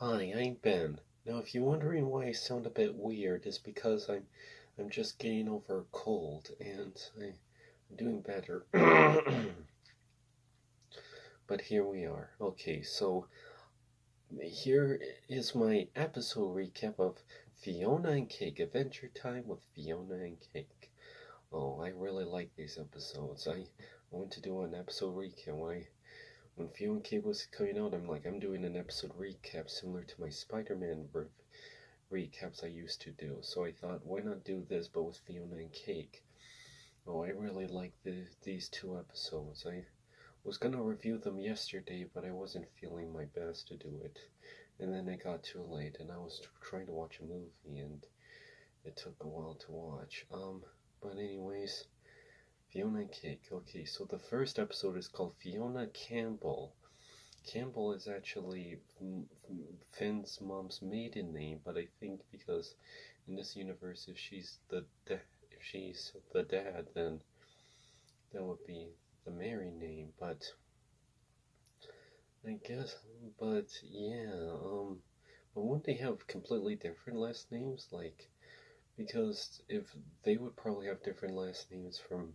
Hi, I'm Ben. Now, if you're wondering why I sound a bit weird, it's because I'm just getting over a cold and I'm doing better. But here we are. Okay, so here is my episode recap of Fionna and Cake Adventure Time with Fionna and Cake. Oh, I really like these episodes. I want to do an episode recap. When Fionna and Cake was coming out, I'm doing an episode recap similar to my Spider-Man recaps I used to do. So I thought, why not do this, but with Fionna and Cake? Oh, I really like these two episodes. I was gonna review them yesterday, but I wasn't feeling my best to do it. And then it got too late, and I was trying to watch a movie, and it took a while to watch. But anyways, Fionna and Cake. Okay, so the first episode is called Fionna Campbell. Campbell is actually Finn's mom's maiden name, but I think because in this universe, if she's the dad, then that would be the married name. But I guess, but yeah, but wouldn't they have completely different last names? Like, because if they would probably have different last names from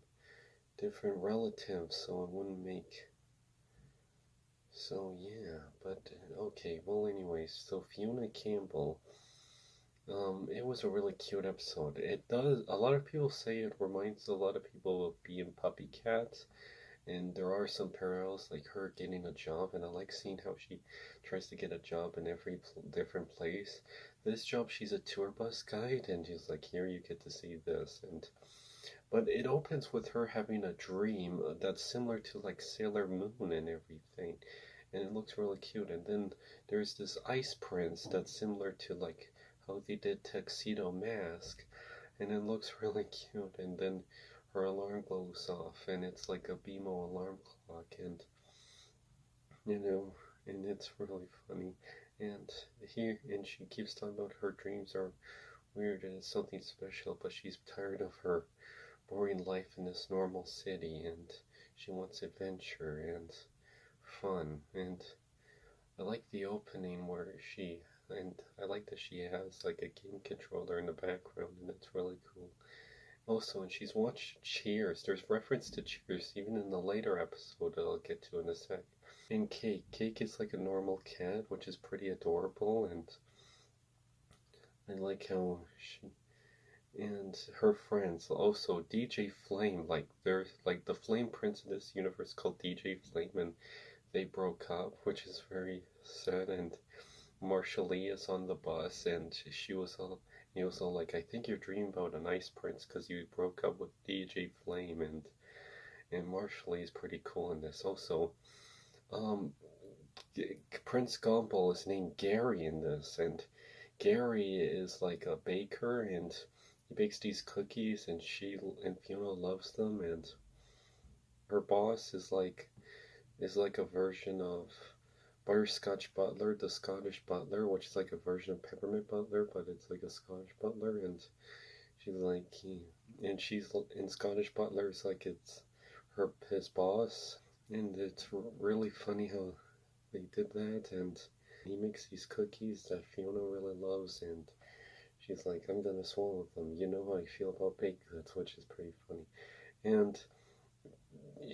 different relatives, so it wouldn't make. So yeah, but okay. Well, anyways, so Fionna Campbell. It was a really cute episode. It does. A lot of people say it reminds a lot of people of being puppy cats, and there are some parallels, like her getting a job. And I like seeing how she tries to get a job in every different place. This job, she's a tour bus guide, and she's like, "Here, you get to see this." And but it opens with her having a dream that's similar to like Sailor Moon and everything, and it looks really cute. And then there's this ice prince that's similar to like how they did Tuxedo Mask, and it looks really cute. And then her alarm goes off, and it's like a BMO alarm clock, and you know, and it's really funny. And she keeps talking about her dreams are weird and it's something special, but she's tired of her boring life in this normal city, and she wants adventure and fun. And I like the opening where and I like that she has like a game controller in the background, and it's really cool. Also, and she's watched Cheers. There's reference to Cheers even in the later episode that I'll get to in a sec. And Cake is like a normal cat, which is pretty adorable, and I like how she and her friends also DJ Flame. Like there's like the Flame Prince in this universe called DJ Flame, and they broke up, which is very sad. And Marsha Lee is on the bus, and he was all like, "I think you're dreaming about an ice prince because you broke up with DJ Flame," and Marsha Lee is pretty cool in this. Also, um, Prince Gumball is named Gary in this, and Gary is like a baker, and he bakes these cookies, and Fiona loves them, and her boss is like a version of Butterscotch Butler, the Scottish Butler, which is like a version of Peppermint Butler, but it's like a Scottish Butler, and she's like and she's in Scottish Butler is like it's his boss, and it's really funny how they did that, and he makes these cookies that Fiona really loves, and she's like, "I'm gonna swallow them. You know how I feel about baked goods," which is pretty funny, and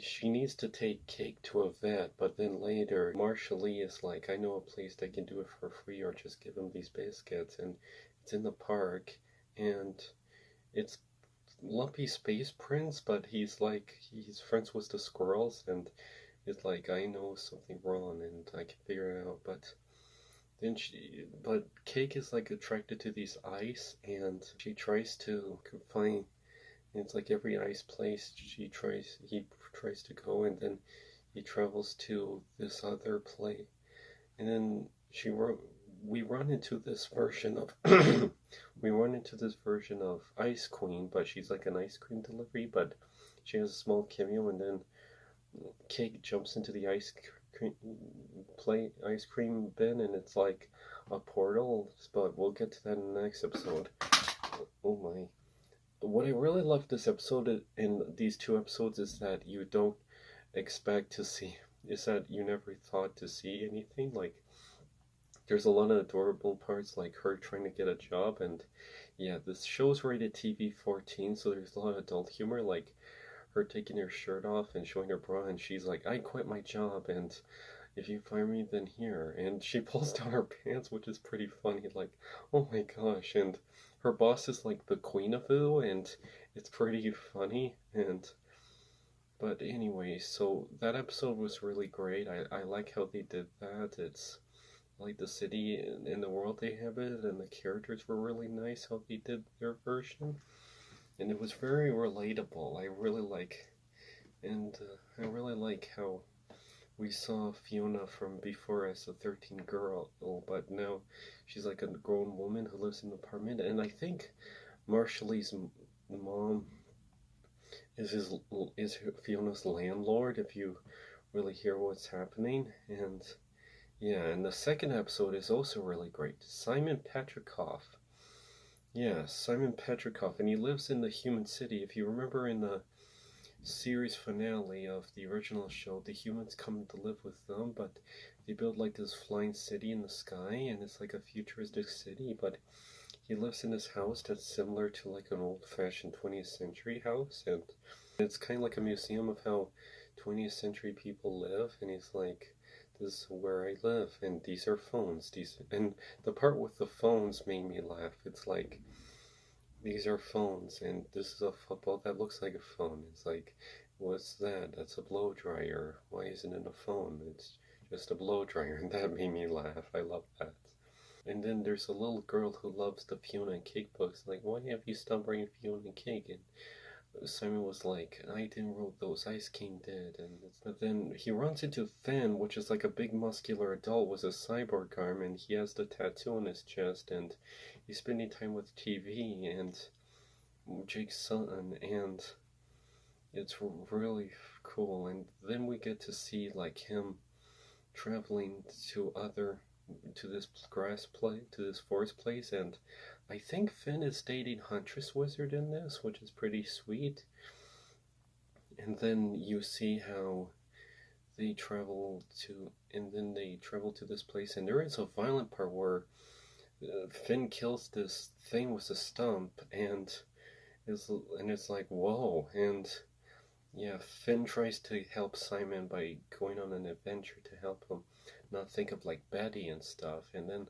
she needs to take Cake to a vet, but then later Marsha Lee is like, "I know a place that can do it for free, or just give him these biscuits," and it's in the park, and it's Lumpy Space Prince, but he's friends with the squirrels, and it's like, "I know something wrong, and I can figure it out," but Cake is like attracted to these ice, and she tries to find. It's like every ice place he tries to go, and then he travels to this other place, and then we run into this version of we run into this version of Ice Queen, but she's like an ice cream delivery, but she has a small cameo, and then Cake jumps into the ice cream bin, and it's like a portal. But we'll get to that in the next episode. Oh my! What I really love this episode in these two episodes is that you don't expect to see. Is that you never thought to see anything like There's a lot of adorable parts, like her trying to get a job, and yeah, this show's rated TV 14, so there's a lot of adult humor, like her taking her shirt off and showing her bra, and she's like, I quit my job, and if you fire me, then here. And she pulls down her pants, which is pretty funny, like, oh my gosh. And her boss is like the queen of Ooh, and it's pretty funny. But anyway, so that episode was really great. I like how they did that. It's like the city and the world they inhabit, and the characters were really nice how they did their version. And it was very relatable. I really like how we saw Fiona from before as a 13 girl, but now she's like a grown woman who lives in an apartment. And I think Marshall's mom is Fiona's landlord. If you really hear what's happening, and yeah, and the second episode is also really great. Simon Petrikov. Yeah, Simon Petrikov, and he lives in the human city. If you remember in the series finale of the original show, the humans come to live with them, but they build like this flying city in the sky, and it's like a futuristic city, but he lives in this house that's similar to like an old-fashioned 20th century house, and it's kind of like a museum of how 20th century people live, and he's like, this is where I live, and these are phones, and the part with the phones made me laugh. It's like, these are phones, and this is a football that looks like a phone. It's like, what's that? That's a blow dryer. Why isn't it a phone? It's just a blow dryer, and that made me laugh. I love that. And then there's a little girl who loves the Fionna and Cake books. Like, why have you stopped writing Fionna and Cake? And Simon was like, I didn't wrote those, Ice King did. But then he runs into Finn, which is like a big muscular adult with a cyborg arm, and he has the tattoo on his chest, and he's spending time with TV and Jake's son, and it's really cool. And then we get to see like him traveling to this to this forest place, and I think Finn is dating Huntress Wizard in this, which is pretty sweet. And then you see how they travel to this place, and there is a violent part where Finn kills this thing with a stump, and it's like, whoa. And yeah, Finn tries to help Simon by going on an adventure to help him not think of like Betty and stuff, and then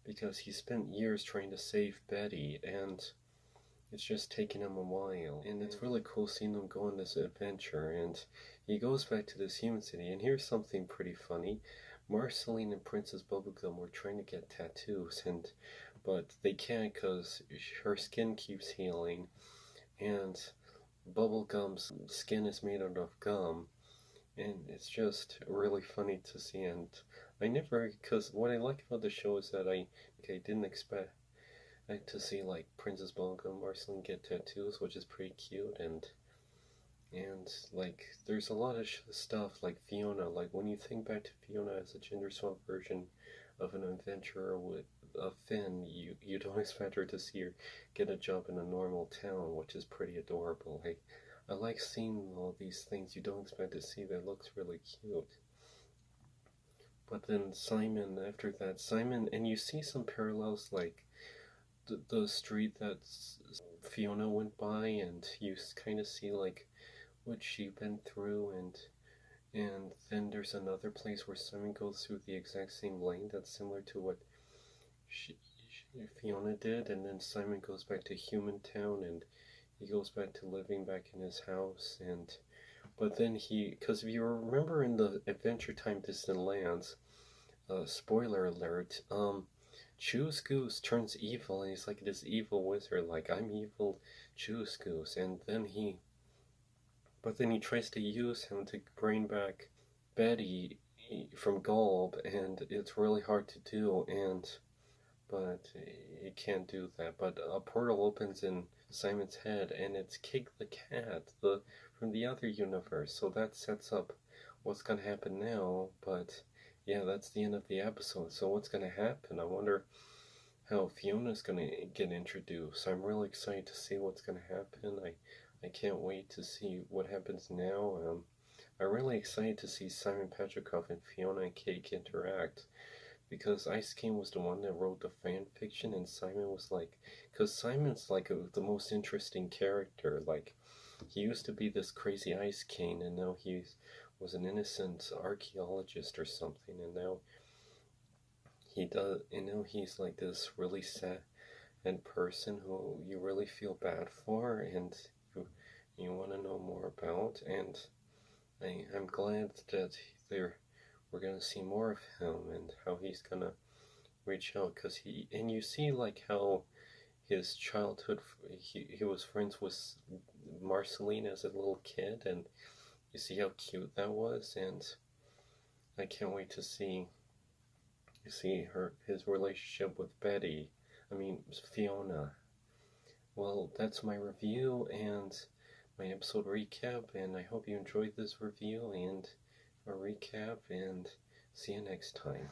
because he spent years trying to save Betty, and it's just taken him a while, and it's really cool seeing them go on this adventure. And he goes back to this human city, and here's something pretty funny. Marceline and Princess Bubblegum were trying to get tattoos, but they can't because her skin keeps healing, and Bubblegum's skin is made out of gum, and it's just really funny to see. And because what I like about the show is that I didn't expect to see like Princess Bubblegum and Marceline get tattoos, which is pretty cute, and like there's a lot of stuff like Fionna. Like when you think back to Fionna as a gender swap version of an adventurer with a Finn, you don't expect her to see her get a job in a normal town, which is pretty adorable. I like seeing all these things you don't expect to see that looks really cute. But then after that, and you see some parallels, like the street that Fionna went by, and you kind of see like what she went through, and then there's another place where Simon goes through the exact same lane that's similar to what Fionna did, and then Simon goes back to Human Town, and he goes back to living back in his house, but then because if you remember in the Adventure Time Distant Lands, spoiler alert, Choose Goose turns evil, and he's like this evil wizard, like, I'm evil Choose Goose, but then he tries to use him to bring back Betty from Gulb, and it's really hard to do, but it can't do that. But a portal opens in Simon's head, and it's Kick the Cat, from the other universe, so that sets up what's gonna happen now. But yeah, that's the end of the episode. So what's gonna happen? I wonder how Fiona's gonna get introduced. I'm really excited to see what's gonna happen. I can't wait to see what happens now. I'm really excited to see Simon Petrikov and Fionna and Cake interact. because Ice King was the one that wrote the fan fiction, and Simon was like, because Simon's like the most interesting character. Like, he used to be this crazy Ice King, and now he was an innocent archaeologist or something, and now he's like this really sad person who you really feel bad for, and you want to know more about, and I'm glad that we're gonna see more of him and how he's gonna reach out, because you see like how his childhood, he was friends with Marceline as a little kid, and you see how cute that was, and I can't wait to see his relationship with Fionna. Well, that's my review and my episode recap, and I hope you enjoyed this review and a recap, and see you next time.